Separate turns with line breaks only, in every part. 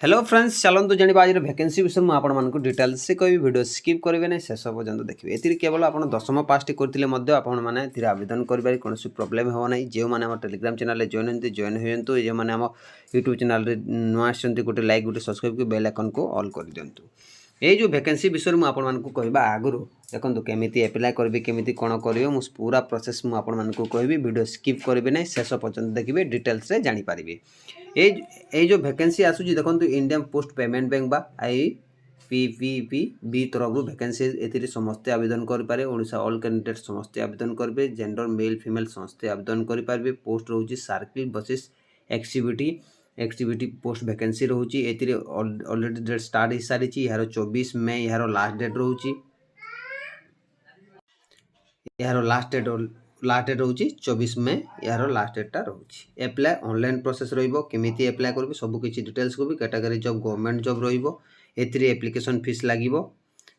Hello friends चलतु जाना आज वैकेंसी विषय मुझे आपको डिटेल्स से कह भिडियो स्किप करेंगे ना शेष पर्यटन देखिए ए केवल आप दशम पास करते मैंने आवेदन करेंगे कौन प्रोब्लेम हो ना जो मैंने टेलीग्राम चैनल जॉइन होती जॉइन हो जो मैंने यूट्यूब चैनल नुआ गोटे लाइक गोटे सब्सक्राइब बेल आइकन को ऑल कर दिंतु ये जो वैकेंसी विषय में आपको कहवा आगु देखो केमी एप्लाय करेंगे केमी कौन करेंगे मुझे पूरा प्रोसेस मुझे कहबी वीडियो स्किप करेंगे ना शेष पर्यटन देखिए डिटेल्स से जानीपारे ये जो वैकेंसी आसूँ देखो इंडियन पोस्ट पेमेंट बैंक बा IPPB तरफ वैकेंसी ए समस्ते आवेदन करें ओडिशा ऑल कैंडिडेट समस्ते आवेदन करेंगे जेंडर मेल फीमेल समस्ते आवेदन करेंगे पोस्ट रोचे circle buses activity post vacancy रोचे ऑलरेडी डेट स्टार्ट हो सारी यार 24 मई यार लास्ट डेट रोचे यार लास्ट डेट रोचे 24 मई यार लास्ट डेटा रोचे apply online process rummy apply करेंगे सबकि डिटेल्स को भी category job government job application fees लगे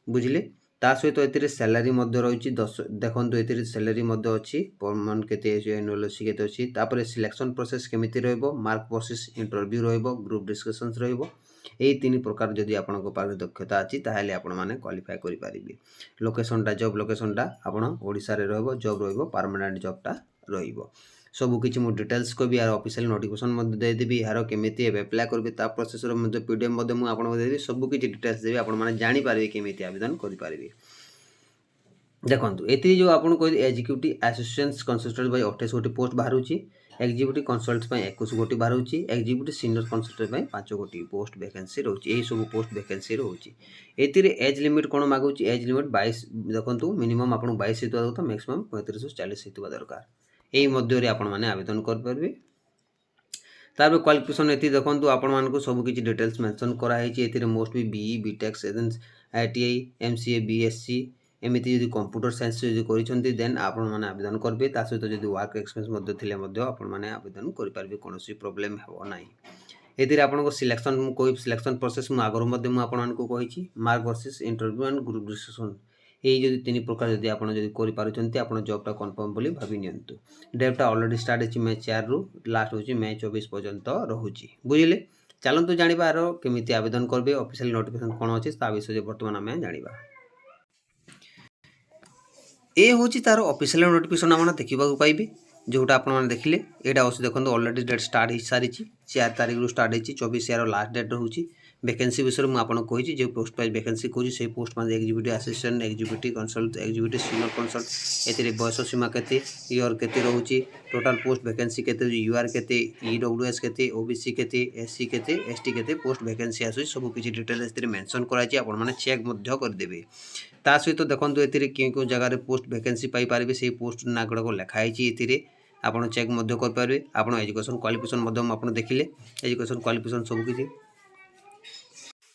बुझे ता सहित ये सैलरी रही 10 देखो ये सैलरी अच्छी पर मंथ के एनुअल के अच्छी सिलेक्शन प्रोसेस केमी mark process interview group discussion यही 3 प्रकार जदि आपको पाखे दक्षता अच्छी ताहले आपण मैंने क्वालिफाई करेंगे लोकेशनटा जॉब लोकेशनटा आपण ओडिशा रे रहबो जॉब रहबो परमानेंट जॉबटा रहबो सबकि मुझे डिटेल्स को भी यार ऑफिशियल नोटिफिकेशन देदेवी यार केमी एप्लाय करेंगे ता प्रोसेस पीडीएफ मुझे देवी सबकि डिटेल्स देवी आपने जानीपारे केमी आवेदन करेंगे देखो ये जो आपको कह एग्जीक्यूटिव असिस्टेंट कंसल्टेंट बाई 28 गोटी पोस्ट बाहर एग्जीक्यूटिव कंसल्ट 21 गोटी बाहर एग्जीक्यूटिव सीनियर कंसल्टेंट 5 गोटी पोस्ट वैकेंसी रोचे यही सब पोस्ट वैकेंसी रोचे ये एज लिमिट कौन मागुच एज लिमिट 22 देखो मिनिमम आपको 22 होता मैक्सिमम 35 ରୁ 40 होता दरकार यही मध्य आपने आवेदन करेंगे तार क्वालिफिकेशन ये देखो आपको सबकि डिटेल्स मेंशन कराई मोस्ट भी BE BTech ITI MCA BSc एमती जब कंप्यूटर साइंस कर देन आपण मैंने आवेदन करेंगे ता सहित जब वर्क एक्सपीरियंस आपने आवेदन करेंगे कौन प्रोब्लेम हो ना ये आपको सिलेक्शन कोई सिलेक्शन प्रोसेस मुझे आगुरी आपको कही mark versus interview and group discussion यही जो 3 प्रकार जब आप जॉबटा कन्फर्म बोली भावी नियंतु डेटटा ऑलरेडी स्टार्ट हो May 4 रु लास्ट हो May 24 पर्यंत रोचे बुझे चलतु जाना केमी आवेदन करेंगे ऑफिशियल नोटिफिकेशन कौन अच्छी विषय बर्तमान आम जाना ये हूँ तार ऑफिशियल नोटिफिकेशन आप देखा पाइबे जोटा आपने देखिले यहाँ अच्छे देखो ऑलरेडी डेट स्टार्ट हो सारी 4 तारीख रु स्टार्ट हो 24 यार लास्ट डेट रोचे वैकेंसी विषय में आपको कही जो पोस्ट पाई वैकेंसी कौन से पोस्ट में executive assistant executive consult executive senior consult ये बयस सीमा के ईयर के रोचे टोटाल पोस्ट वैकेंसी के UR के EWS के OBC के SC के ST के पोस्ट वैकेंसी आसूँ सबकि डिटेल्स मेंशन कराई आपने चेक करदेवे ता सहित देखो ये क्यों जगह पोस्ट वैकेंसी पाइपर से पोस्ट ना गुड़ाक लिखाई ये आपड़ चेक करेंगे आप एजुकेशन क्वालिफिकेशन आप देखिले एजुकेशन क्वालिफिकेशन सबकि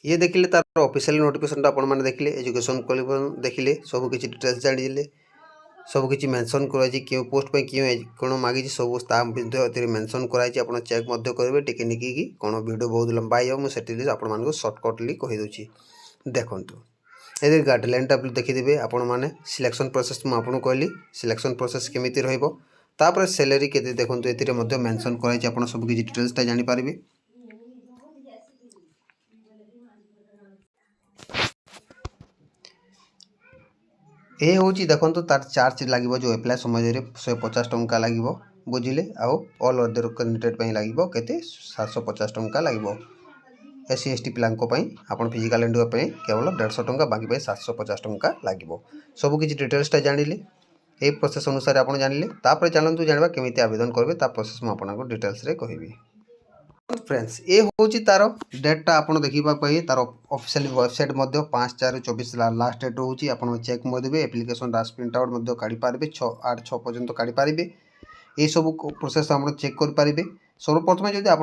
ये देखिले तार ऑफिशियल नोटिफिकेशन आपने देखिले एजुकेशन क्वालिफिकेशन देखिले सबकि डिटेल्स जानिले सबकि मेंशन कराई क्यों पोस्ट पे क्यों कौन मागी सब मेंशन कराई आप चेक करेंगे टिके निकी कौन वीडियो बहुत लंबा हो मुझे आपको सर्टकटली कहीदे देखूँ ये गाइडलाइनटा देखीदे आपण मैंने सिलेक्शन प्रोसेस मुझे कहली सिलेक्शन प्रोसेस केमी तापर सैलरी के देखो ये मेंशन कराई आप सबकि डिटेल्सटा जानीपारे ये हूँ देखो तार चार्ज लगे जो एप्लाय समय 150 टंका लगे बुझिले आउ ऑल अदर कैंडिडेट लगे के 750 टंका लगे SC ST पिलांकों आप फिजिकल इंटरव्यू केवल 150 टंका बाकी 750 टंका लगे सबकि डिटेल्सटा जानिले यही प्रोसेस अनुसार आप जानिले तापर चलतु जाना केमी आवेदन करेंगे ता प्रोसेस में आपको डिटेल्स रे कहबी फ्रेंड्स ये हूँ तार डेटा आप देखा तार ऑफिशियल वेबसाइट 5/4/24 लास्ट डेट रोचे आप चेक देवे एप्लिकेशन रास प्रिंट आउट काढ़ी पारे 6/8/6 पर्यंत काढ़ी पारे ये सब प्रोसेस आप चेक करेंगे सर्वप्रथम जब आप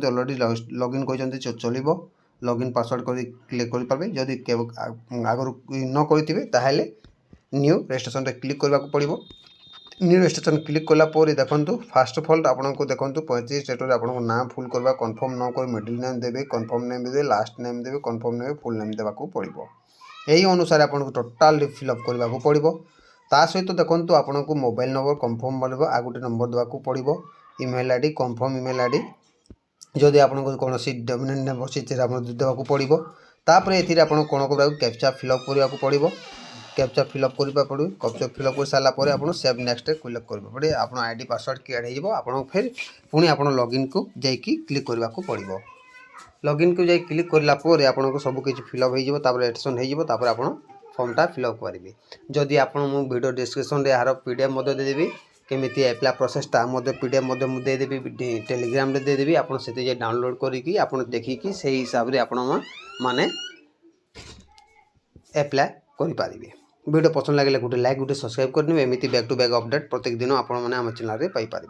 अलरेडी लॉगिन कर चलो लॉगिन पासवर्ड कर क्लिक करेंगे जदि आगु न करेंगे न्यू रजिस्ट्रेशन क्लिक करने को पड़ो न्यू रजिस्ट्रेशन क्लिक कलापर देखो फास्ट अफ ऑल आपको देखो 35 स्टेट आप नाम फुल करवा कन्फर्म न कर मिडिल नेम देवे कन्फर्म नेम देवे लास्ट नेम देवे कन्फर्म नेम फुल नेम देवाक पड़ो यही अनुसार आपको टोटाल फिलअप करने को पड़ो ता सहित देखो आपको मोबाइल नंबर कन्फर्म बोलो आ गोटे नंबर देवाक पड़ो email ID confirm email ID जदि आपको कौन डोमिनेंट नेम से देवाक पड़ो तापर ये आप कौन करा कैप्चा फिलअप करने पड़ो कैप्चा फिलअप करने पड़ो कैप्चा फिलअप कर सारापर आप सेव नेक्स्ट क्लिक करेंगे पड़े आप आईडी पासवर्ड क्रिएट हो फिर पुणी आप लॉगिन को जाकि क्लिक करने को पड़ो लॉगिन को जाकि क्लिक करापर आपको सबकि फिलअप हो एडिशन होतापर आप फॉर्मटा फिलअप करेंगे जदि आप वीडियो डिस्क्रिप्शन में यार पीडीएफ देदेवी केमिति एप्लाई प्रोसेसटा पीडीएफ देदेवी टेलीग्राम रे देदेवी आप डाउनलोड करके आप देखिकी से हिसाब से आपण माने एप्लाई करेंगे। वीडियो पसंद लगे गोटे लाइक गोटे सब्सक्राइब करने एमती बैक टू बैक अपडेट प्रत्येक दिन आपण मैंने आम चैनल में पाइपर।